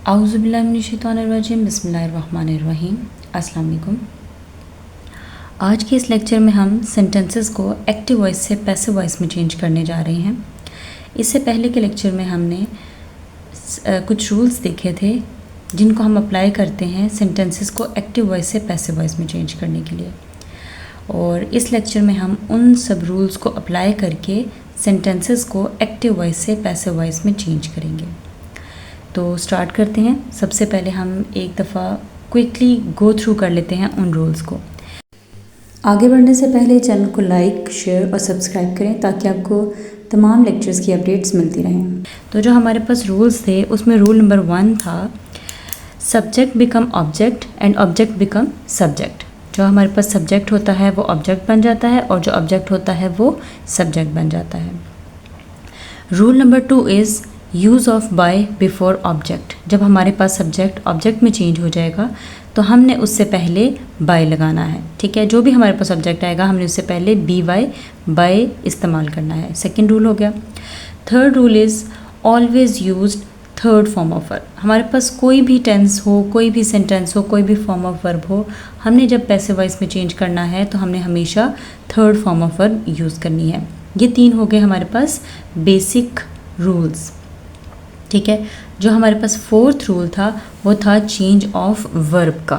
आऊज़ुबिल्लाहिमिनश्शैतानिर्रजीम बिस्मिल्लाहिर्रहमानिर्रहीम। अस्सलाम वालेकुम। आज के इस लेक्चर में हम सेंटेंसेस को एक्टिव वॉइस से पैसिव वॉइस में चेंज करने जा रहे हैं। इससे पहले के लेक्चर में हमने कुछ रूल्स देखे थे जिनको हम अप्लाई करते हैं सेंटेंसेस को एक्टिव वॉइस से पैसिव वॉइस में चेंज करने के लिए, और इस लेक्चर में हम उन सब रूल्स को अप्लाई करके सेंटेंसेस को एक्टिव वॉइस से पैसिव वॉइस में चेंज करेंगे। तो स्टार्ट करते हैं। सबसे पहले हम एक दफ़ा क्विकली गो थ्रू कर लेते हैं उन रूल्स को। आगे बढ़ने से पहले चैनल को लाइक, शेयर और सब्सक्राइब करें ताकि आपको तमाम लेक्चर्स की अपडेट्स मिलती रहें। तो जो हमारे पास रूल्स थे उसमें रूल नंबर 1 था subject become object and object become subject. जो हमारे पास सब्जेक्ट होता है वो ऑब्जेक्ट बन जाता है और जो ऑब्जेक्ट होता है वो सब्जेक्ट बन जाता है। Rule number 2 is use of by before object. जब हमारे पास सब्जेक्ट ऑब्जेक्ट में चेंज हो जाएगा तो हमने उससे पहले बाय लगाना है। ठीक है, जो भी हमारे पास ऑब्जेक्ट आएगा हमने उससे पहले बी वाई बाय इस्तेमाल करना है। सेकंड रूल हो गया। Third rule is always used third form of verb. हमारे पास कोई भी टेंस हो, कोई भी सेंटेंस हो, कोई भी फॉर्म ऑफ वर्ब हो, हमने जब पैसिव वॉइस में चेंज करना है तो हमने हमेशा third form of verb use करनी है। ये 3 हो गए हमारे पास बेसिक रूल्स। ठीक है, जो हमारे पास 4th रूल था वो था चेंज ऑफ वर्ब का।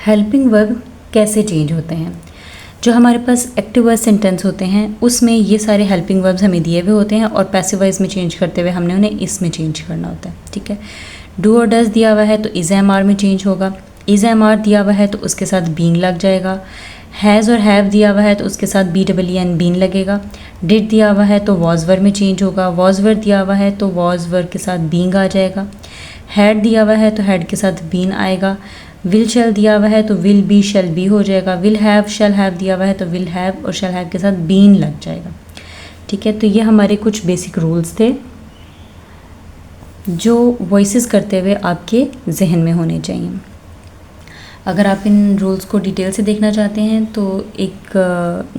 हेल्पिंग वर्ब कैसे चेंज होते हैं? जो हमारे पास एक्टिव वॉइस सेंटेंस होते हैं उसमें ये सारे हेल्पिंग वर्ब्स हमें दिए हुए होते हैं और पैसिव वॉइस में चेंज करते हुए हमने उन्हें इसमें चेंज करना होता है। ठीक है, डू और डज दिया हुआ है तो इज़ एम आर में चेंज होगा। इज़ एम आर दिया हुआ है तो उसके साथ बीन लग जाएगा। हैज़ और हैव दिया हुआ है तो उसके साथ बी डबल एन बीन लगेगा। डिड दिया हुआ है तो वॉज वर्ब में चेंज होगा। वॉज वर्ब दिया हुआ है तो वॉज वर्ब के साथ बींग आ जाएगा। हैड दिया हुआ है तो हैड के साथ बीन आएगा। विल शैल दिया हुआ है तो विल बी शैल बी हो जाएगा। विल हैव शैल हैव दिया हुआ है तो विल हैव और शैल हैव के साथ बीन लग जाएगा। ठीक है, तो ये हमारे कुछ बेसिक रूल्स थे जो वॉइसेस करते हुए आपके जहन में होने चाहिए। अगर आप इन रूल्स को डिटेल से देखना चाहते हैं तो एक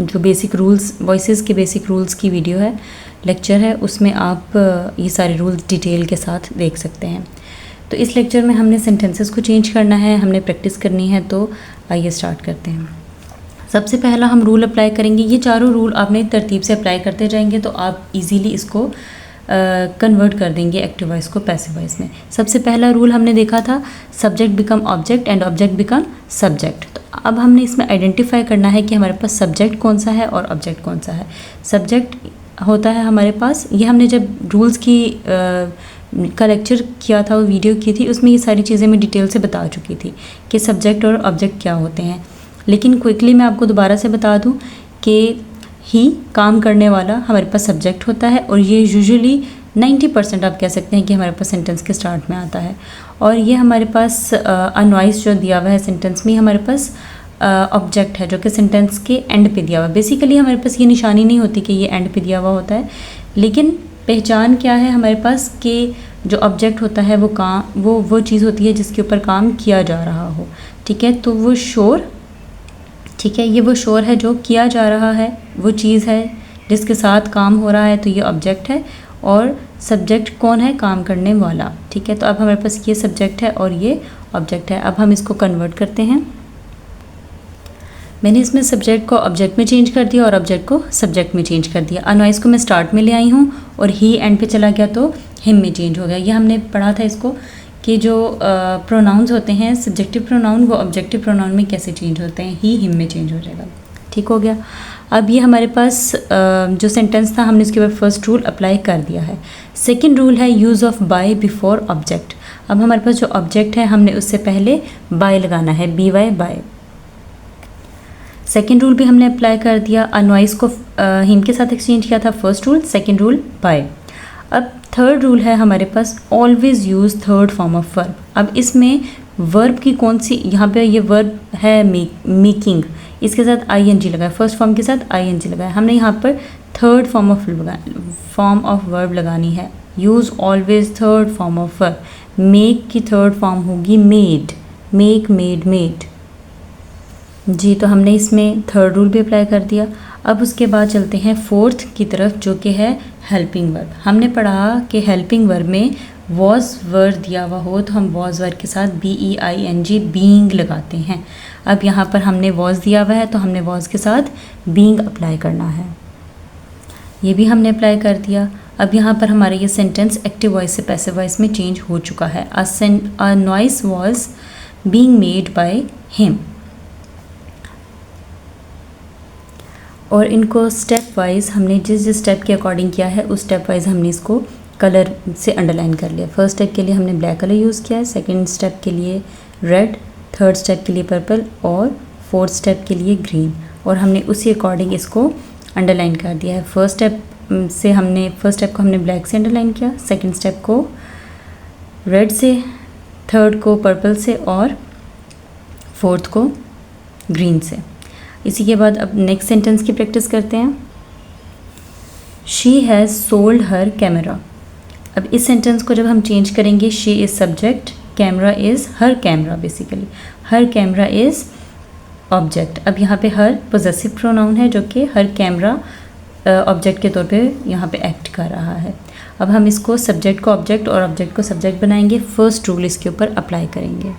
जो बेसिक रूल्स वॉइसेस के बेसिक रूल्स की वीडियो है, लेक्चर है, उसमें आप ये सारे रूल्स डिटेल के साथ देख सकते हैं। तो इस लेक्चर में हमने सेंटेंसेस को चेंज करना है, हमने प्रैक्टिस करनी है, तो आइए स्टार्ट करते हैं। सबसे पहला हम रूल अप्लाई करेंगे। ये चारों रूल आपने तरतीब से अप्लाई करते जाएंगे तो आप इजीली इसको कन्वर्ट कर देंगे एक्टिव वॉइस को पैसिव वॉइस में। सबसे पहला रूल हमने देखा था subject become object and object become subject. तो अब हमने इसमें आइडेंटिफाई करना है कि हमारे पास सब्जेक्ट कौन सा है और ऑब्जेक्ट कौन सा है। सब्जेक्ट होता है हमारे पास, ये हमने जब रूल्स की का लेक्चर किया था, वो वीडियो की थी, उसमें ये सारी चीज़ें मैं डिटेल से बता चुकी थी कि सब्जेक्ट और ऑब्जेक्ट क्या होते हैं। लेकिन क्विकली मैं आपको दोबारा से बता दूँ कि ही काम करने वाला हमारे पास सब्जेक्ट होता है और ये यूजुअली 90% आप कह सकते हैं कि हमारे पास सेंटेंस के स्टार्ट में आता है। और ये हमारे पास अनवाइस जो दिया हुआ है सेंटेंस में, हमारे पास ऑब्जेक्ट है जो कि सेंटेंस के एंड पे दिया हुआ है। बेसिकली हमारे पास ये निशानी नहीं होती कि ये एंड पे दिया हुआ होता है, लेकिन पहचान क्या है हमारे पास कि जो ऑब्जेक्ट होता है वो चीज़ होती है जिसके ऊपर काम किया जा रहा हो। ठीक है, तो वो शोर, ठीक है, ये वो शोर है जो किया जा रहा है, वो चीज़ है जिसके साथ काम हो रहा है, तो ये ऑब्जेक्ट है। और सब्जेक्ट कौन है? काम करने वाला। ठीक है, तो अब हमारे पास ये सब्जेक्ट है और ये ऑब्जेक्ट है। अब हम इसको कन्वर्ट करते हैं। मैंने इसमें सब्जेक्ट को ऑब्जेक्ट में चेंज कर दिया और ऑब्जेक्ट को सब्जेक्ट में चेंज कर दिया। अनवाइस को मैं स्टार्ट में ले आई हूँ और ही एंड पे चला गया तो हिम में चेंज हो गया। ये हमने पढ़ा था इसको कि जो प्रोनाउंस होते हैं सब्जेक्टिव प्रोनाउन वो ऑब्जेक्टिव प्रोनाउन में कैसे चेंज होते हैं, ही हिम में चेंज हो जाएगा। ठीक हो गया। अब ये हमारे पास जो सेंटेंस था हमने इसके ऊपर फर्स्ट रूल अप्लाई कर दिया है। सेकंड रूल है use of by before object. अब हमारे पास जो ऑब्जेक्ट है हमने उससे पहले बाय लगाना है, B Y by. Second rule भी हमने अप्लाई कर दिया। अनवाइस को हिम के साथ एक्सचेंज किया था, first rule. Second rule by. अब थर्ड रूल है हमारे पास always use third form of verb. अब इसमें वर्ब की कौन सी, यहाँ पे ये वर्ब है मेकिंग, इसके साथ आईएनजी लगाया, फर्स्ट फॉर्म के साथ आईएनजी लगाया। हमने यहाँ पर थर्ड फॉर्म ऑफ वर्ब लगानी है। Use always third form of verb. Make की थर्ड फॉर्म होगी मेड, मेक, मेड, मेड। जी, तो हमने इसमें थर्ड रूल भी अप्लाई कर दिया। अब उसके बाद चलते हैं फोर्थ की तरफ, जो कि है हेल्पिंग वर्ब। हमने पढ़ा कि हेल्पिंग वर्ब में वॉज वर्ड दिया हुआ हो तो हम वॉज वर्ड के साथ BEING बीइंग लगाते हैं। अब यहाँ पर हमने वॉज दिया हुआ है तो हमने वॉज के साथ बीइंग अप्लाई करना है। ये भी हमने अप्लाई कर दिया। अब यहाँ पर हमारा ये सेंटेंस एक्टिव वॉइस से पैसिव वॉइस में चेंज हो चुका है। अ noise was being made by him. और इनको स्टेप वाइज हमने जिस जिस स्टेप के अकॉर्डिंग किया है उस स्टेप वाइज हमने इसको कलर से अंडरलाइन कर लिया। फर्स्ट स्टेप के लिए हमने ब्लैक कलर यूज़ किया है, सेकंड स्टेप के लिए रेड, थर्ड स्टेप के लिए पर्पल और फोर्थ स्टेप के लिए ग्रीन। और हमने उसी अकॉर्डिंग इसको अंडरलाइन कर दिया है। फर्स्ट स्टेप को हमने ब्लैक से अंडरलाइन किया, सेकंड स्टेप को रेड से, थर्ड को पर्पल से और फोर्थ को ग्रीन से। इसी के बाद अब नेक्स्ट सेंटेंस की प्रैक्टिस करते हैं। She has sold her camera. अब इस सेंटेंस को जब हम चेंज करेंगे, she is subject, camera is her camera, basically her camera is object. अब यहाँ पे हर पोजेसिव प्रोनाउन है जो कि हर कैमरा ऑब्जेक्ट के तौर पे यहाँ पे एक्ट कर रहा है। अब हम इसको सब्जेक्ट को ऑब्जेक्ट और ऑब्जेक्ट को सब्जेक्ट बनाएंगे। फर्स्ट रूल इसके ऊपर अप्लाई करेंगे।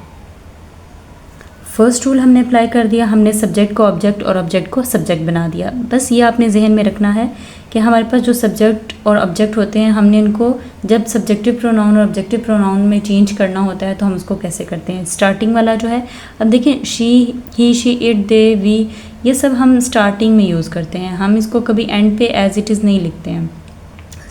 फर्स्ट रूल हमने अप्लाई कर दिया, हमने सब्जेक्ट को ऑब्जेक्ट और ऑब्जेक्ट को सब्जेक्ट बना दिया। बस ये आपने जहन में रखना है कि हमारे पास जो सब्जेक्ट और ऑब्जेक्ट होते हैं, हमने इनको जब सब्जेक्टिव प्रोनाउन और ऑब्जेक्टिव प्रोनाउन में चेंज करना होता है तो हम उसको कैसे करते हैं। स्टार्टिंग वाला जो है, अब देखिए she, he, she, it, they, we, ये सब हम स्टार्टिंग में यूज़ करते हैं। हम इसको कभी एंड पे एज इट इज़ नहीं लिखते हैं।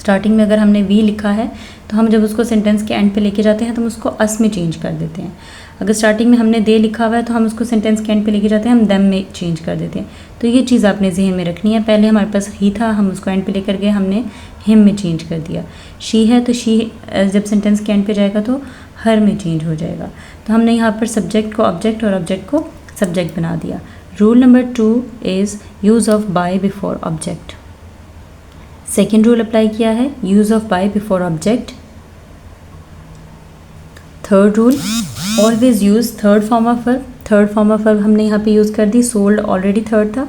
स्टार्टिंग में अगर हमने वी लिखा है तो हम जब उसको सेंटेंस के एंड पे लेके जाते हैं तो हम उसको अस में चेंज कर देते हैं। अगर स्टार्टिंग में हमने दे लिखा हुआ है तो हम उसको सेंटेंस के एंड पे लेके जाते हैं, हम दम में चेंज कर देते हैं। तो ये चीज़ आपने जहन में रखनी है। पहले हमारे पास ही था, हम उसको एंड पे लेकर गए, हमने हिम में चेंज कर दिया। शी है तो शी जब सेंटेंस के एंड पे जाएगा तो हर में चेंज हो जाएगा। तो हमने यहाँ पर सब्जेक्ट को ऑब्जेक्ट और ऑब्जेक्ट को सब्जेक्ट बना दिया। Rule number 2 is use of by before object. Second rule apply किया है, use of by before object. Third rule, always use third form of verb. Third form of verb हमने यहाँ पे use कर दी। सोल्ड ऑलरेडी थर्ड था,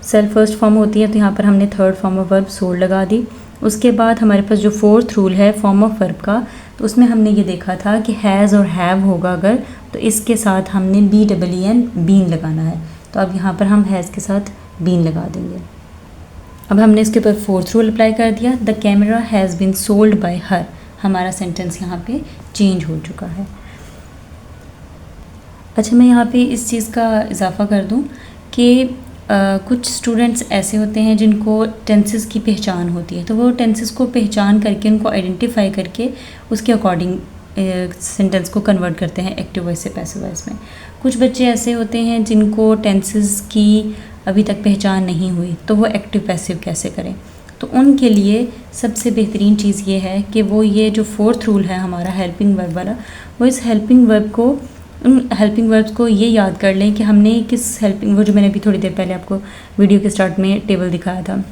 sell first form होती है तो यहाँ पर हमने third form of verb sold लगा दी। उसके बाद हमारे पास जो फोर्थ रूल है फॉर्म ऑफ वर्ब का, तो उसमें हमने ये देखा था कि हैज़ और हैव होगा अगर, तो इसके साथ हमने BEEN बीन लगाना है। तो अब यहाँ पर हम हैज़ के साथ बीन लगा देंगे। अब हमने इसके ऊपर फोर्थ रूल अप्लाई कर दिया, the camera has been sold by her. हमारा सेंटेंस यहाँ पे चेंज हो चुका है। अच्छा, मैं यहाँ पे इस चीज़ का इजाफा कर दूँ कि कुछ स्टूडेंट्स ऐसे होते हैं जिनको टेंसेस की पहचान होती है, तो वो टेंसेस को पहचान करके, उनको आइडेंटिफाई करके उसके अकॉर्डिंग सेंटेंस को कन्वर्ट करते हैं एक्टिव वॉइस से पैसिव वॉइस में। कुछ बच्चे ऐसे होते हैं जिनको टेंसेस की अभी तक पहचान नहीं हुई, तो वो एक्टिव पैसिव कैसे करें। तो उनके लिए सबसे बेहतरीन चीज़ ये है कि वो ये जो फोर्थ रूल है हमारा हेल्पिंग वर्ब वाला, वो इस हेल्पिंग वर्ब को, उन हेल्पिंग वर्ब्स को ये याद कर लें कि हमने किस हेल्पिंग, वो जो मैंने अभी थोड़ी देर पहले आपको वीडियो के स्टार्ट में टेबल दिखाया था,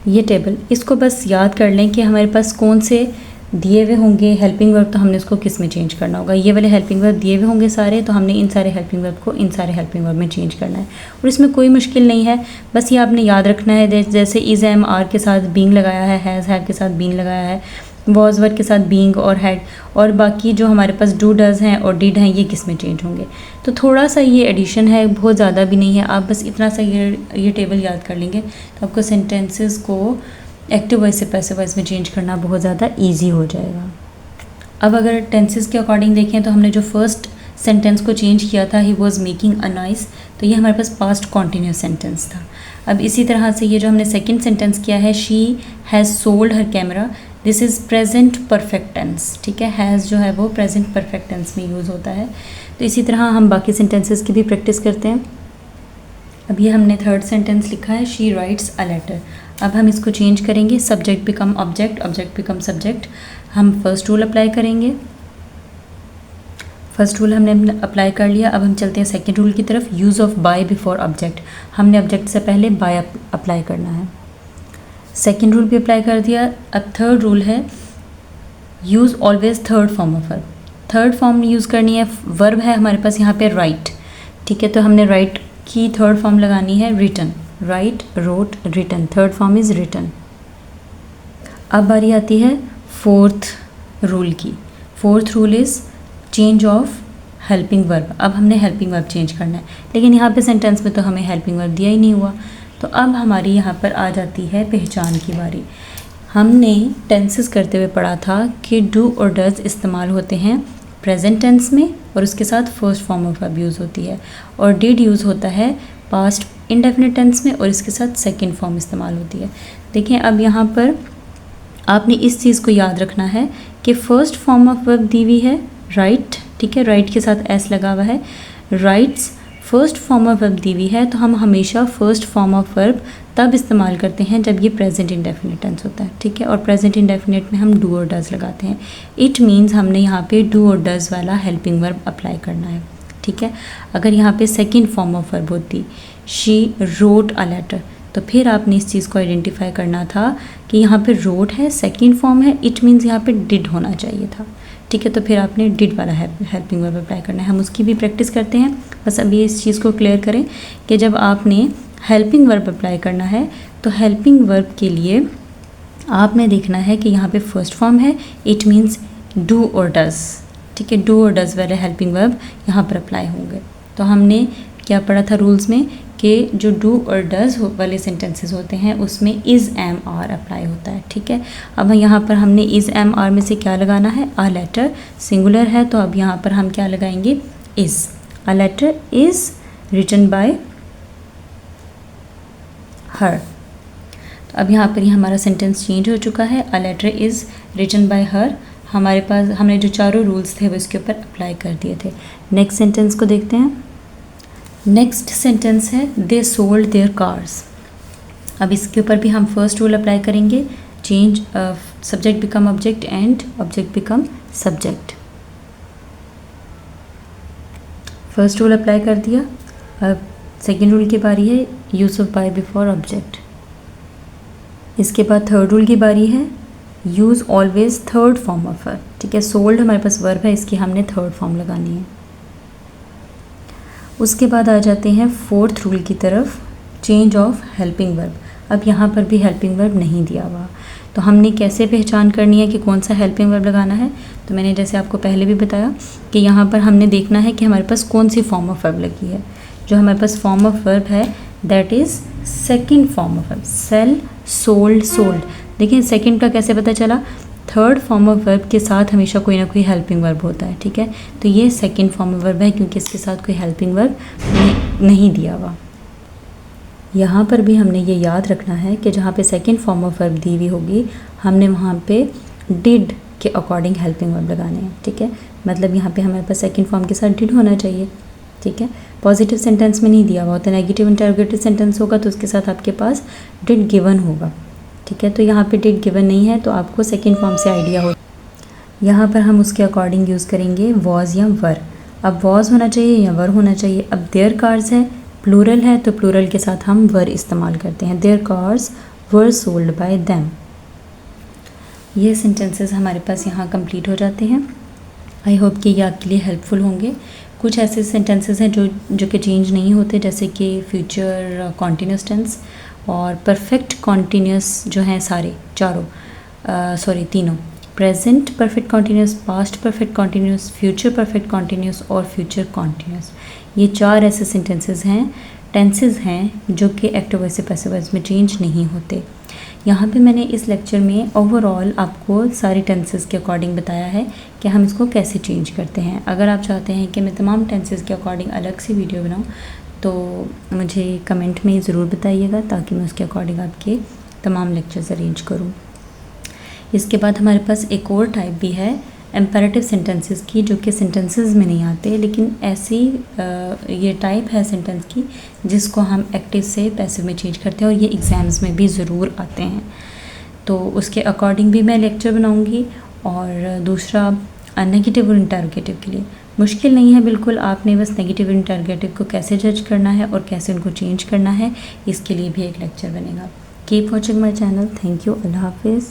ये टेबल, इसको बस याद कर लें कि हमारे पास कौन से दिए हुए होंगे हेल्पिंग वर्ब, तो हमने उसको किस में चेंज करना होगा। ये वाले हेल्पिंग वर्ब दिए हुए होंगे सारे, तो हमने इन सारे हेल्पिंग वर्ब को इन सारे हेल्पिंग वर्ब में चेंज करना है। और इसमें कोई मुश्किल नहीं है, बस ये आपने याद रखना है। जैसे इज़, एम, आर के साथ बीइंग लगाया है, हैज़, हैव के साथ बीइंग लगाया है, वॉज, वर के साथ बीइंग और हैड, और बाकी जो हमारे पास डू, डज हैं और डिड हैं, ये किस में चेंज होंगे। तो थोड़ा सा ये एडिशन है, बहुत ज़्यादा भी नहीं है। आप बस इतना सा ये टेबल याद कर लेंगे तो आपको सेंटेंसेस को एक्टिव वॉइस से पैसिव वॉइस में चेंज करना बहुत ज़्यादा ईजी हो जाएगा। अब अगर टेंसेस के अकॉर्डिंग देखें तो हमने जो फर्स्ट सेंटेंस को चेंज किया था, he was making a noise, तो ये हमारे पास पास्ट कॉन्टीन्यूस सेंटेंस था। अब इसी तरह से ये जो हमने सेकंड सेंटेंस किया है, she has sold her camera, this is present perfect tense. ठीक है, हैज़ जो है वो प्रेजेंट परफेक्ट टेंस में यूज़ होता है। तो इसी तरह हम बाकी सेंटेंसेस की भी प्रैक्टिस करते हैं। अब ये हमने थर्ड सेंटेंस लिखा है, शी राइट्स अ लेटर। अब हम इसको चेंज करेंगे, subject become object, object become subject. हम फर्स्ट रूल अप्लाई करेंगे। फर्स्ट रूल हमने अप्लाई कर लिया। अब हम चलते हैं सेकंड रूल की तरफ, use of by before object. हमने ऑब्जेक्ट से पहले बाय अप्लाई करना है। सेकंड रूल भी अप्लाई कर दिया। अब थर्ड रूल है, use always third form of verb. Third form use करनी है, वर्ब है हमारे पास यहाँ पे राइट, ठीक है। तो हमने राइट की थर्ड फॉर्म लगानी है written, write, wrote, written, third form is written. अब बारी आती है फोर्थ रूल की। Fourth rule is change of helping verb. अब हमने हेल्पिंग वर्ब चेंज करना है, लेकिन यहाँ पे सेंटेंस में तो हमें हेल्पिंग वर्ब दिया ही नहीं हुआ। तो अब हमारी यहाँ पर आ जाती है पहचान की बारी। हमने टेंसेस करते हुए पढ़ा था कि डू और डज इस्तेमाल होते हैं प्रेजेंट टेंस में और उसके साथ first form of verb use होती है, और डिड यूज़ होता है पास्ट इंडेफिनिट टेंस में और इसके साथ सेकंड फॉर्म इस्तेमाल होती है। देखिए अब यहाँ पर आपने इस चीज़ को याद रखना है कि फर्स्ट फॉर्म ऑफ वर्ब दी हुई है राइट, ठीक है, राइट के साथ एस लगा हुआ है, writes first form of verb दी हुई है। तो हम हमेशा फर्स्ट फॉर्म ऑफ वर्ब तब इस्तेमाल करते हैं जब ये प्रेजेंट इंडेफिनिट टेंस होता है, ठीक है, और प्रेजेंट इंडेफिनिट में हम डू और डज लगाते हैं। इट मीन्स हमने यहाँ पे डू और डज वाला हेल्पिंग वर्ब अप्लाई करना है, ठीक है। अगर यहाँ पे सेकंड फॉर्म ऑफ वर्ब होती शी रोट अ लेटर, तो फिर आपने इस चीज़ को आइडेंटिफाई करना था कि यहाँ पे रोट है, सेकंड फॉर्म है, इट मीन्स यहाँ पे डिड होना चाहिए था, ठीक है। तो फिर आपने डिड वाला हेल्पिंग वर्ब अप्लाई करना है। हम उसकी भी प्रैक्टिस करते हैं, बस अभी इस चीज़ को क्लियर करें कि जब आपने हेल्पिंग वर्ब अप्लाई करना है तो हेल्पिंग वर्ब के लिए आपने देखना है कि यहाँ पे फर्स्ट फॉर्म है, इट मीन्स डू और डज, ठीक है, डू और डज वाले हेल्पिंग वर्ब यहाँ पर अप्लाई होंगे। तो हमने क्या पढ़ा था रूल्स में कि जो डू और डज वाले सेंटेंसेस होते हैं उसमें इज़ एम आर अप्लाई होता है, ठीक है। अब यहाँ पर हमने इज़ एम आर में से क्या लगाना है, अ लेटर, सिंगुलर है तो अब यहाँ पर हम क्या लगाएंगे, is. A letter is written by her. तो अब यहाँ पर ही हमारा सेंटेंस चेंज हो चुका है, a letter is written by her. हमारे पास हमने जो चारों रूल्स थे वो इसके ऊपर अप्लाई कर दिए थे। नेक्स्ट सेंटेंस को देखते हैं। नेक्स्ट सेंटेंस है दे सोल्ड देयर कार्स। अब इसके ऊपर भी हम फर्स्ट रूल अप्लाई करेंगे, change subject become object and object become subject. First rule apply कर दिया। अब सेकेंड रूल की बारी है, use of by before object. इसके बाद थर्ड रूल की बारी है, use always third form of verb, ठीक है। सोल्ड हमारे पास वर्ब है, इसकी हमने थर्ड फॉर्म लगानी है। उसके बाद आ जाते हैं फोर्थ रूल की तरफ, चेंज ऑफ हेल्पिंग वर्ब। अब यहाँ पर भी हेल्पिंग वर्ब नहीं दिया हुआ, तो हमने कैसे पहचान करनी है कि कौन सा हेल्पिंग वर्ब लगाना है। तो मैंने जैसे आपको पहले भी बताया कि यहाँ पर हमने देखना है कि हमारे पास कौन सी फॉर्म ऑफ वर्ब लगी है। जो हमारे पास फॉर्म ऑफ वर्ब है that is second form of verb, sell, sold, sold. देखिए सेकेंड का कैसे पता चला, थर्ड फॉर्म ऑफ वर्ब के साथ हमेशा कोई ना कोई हेल्पिंग वर्ब होता है, ठीक है। तो ये सेकंड फॉर्म ऑफ वर्ब है क्योंकि इसके साथ कोई हेल्पिंग वर्ब नहीं दिया हुआ। यहाँ पर भी हमने ये याद रखना है कि जहाँ पे सेकंड फॉर्म ऑफ वर्ब दी हुई होगी हमने वहाँ पे डिड के अकॉर्डिंग हेल्पिंग वर्ब लगाने हैं, ठीक है। मतलब यहाँ पे हमारे पास सेकंड फॉर्म के साथ डिड होना चाहिए, ठीक है। पॉजिटिव सेंटेंस में नहीं दिया हुआ होता, नेगेटिव इंटरोगेटिव सेंटेंस होगा तो उसके साथ आपके पास डिड गिवन होगा, ठीक है। तो यहाँ पे डिड गिवन नहीं है तो आपको सेकंड फॉर्म से आइडिया हो। यहाँ पर हम उसके अकॉर्डिंग यूज़ करेंगे वॉज या वर। अब वॉज होना चाहिए या वर होना चाहिए। अब देयर कार्स है, प्लूरल है तो प्लूरल के साथ हम वर इस्तेमाल करते हैं, their cars were sold by them. ये सेंटेंसेस हमारे पास यहाँ कंप्लीट हो जाते हैं। आई होप कि ये आपके लिए हेल्पफुल होंगे। कुछ ऐसे सेंटेंसेस हैं जो कि चेंज नहीं होते, जैसे कि फ्यूचर कॉन्टीन्यूस टेंस और परफेक्ट कॉन्टीन्यूस जो हैं सारे चारों तीनों, present perfect continuous, past perfect continuous, future perfect continuous और फ्यूचर कॉन्टीन्यूस। ये चार ऐसे सेंटेंसेस हैं, टेंसेस हैं जो कि एक्टिव वॉइस से पैसिव वॉइस में चेंज नहीं होते। यहाँ पे मैंने इस लेक्चर में ओवरऑल आपको सारे टेंसेस के अकॉर्डिंग बताया है कि हम इसको कैसे चेंज करते हैं। अगर आप चाहते हैं कि मैं तमाम टेंसेस के अकॉर्डिंग अलग से वीडियो बनाऊँ तो मुझे कमेंट में ज़रूर बताइएगा ताकि मैं उसके अकॉर्डिंग आपके तमाम लेक्चर्स अरेंज करूँ। इसके बाद हमारे पास एक और टाइप भी है एम्पेरेटिव सेंटेंसेस की, जो कि सेंटेंसेस में नहीं आते, लेकिन ऐसी ये टाइप है सेंटेंस की जिसको हम एक्टिव से पैसिव में चेंज करते हैं और ये एग्ज़ाम्स में भी ज़रूर आते हैं। तो उसके अकॉर्डिंग भी मैं लेक्चर बनाऊँगी। और दूसरा नेगेटिव और इंटरोगेटिव के लिए मुश्किल नहीं है बिल्कुल, आपने बस नेगेटिव और इंटरोगेटिव को कैसे जज करना है और कैसे उनको चेंज करना है, इसके लिए भी एक लेक्चर बनेगा। Keep watching my channel. Thank you. अल्लाह हाफिज़।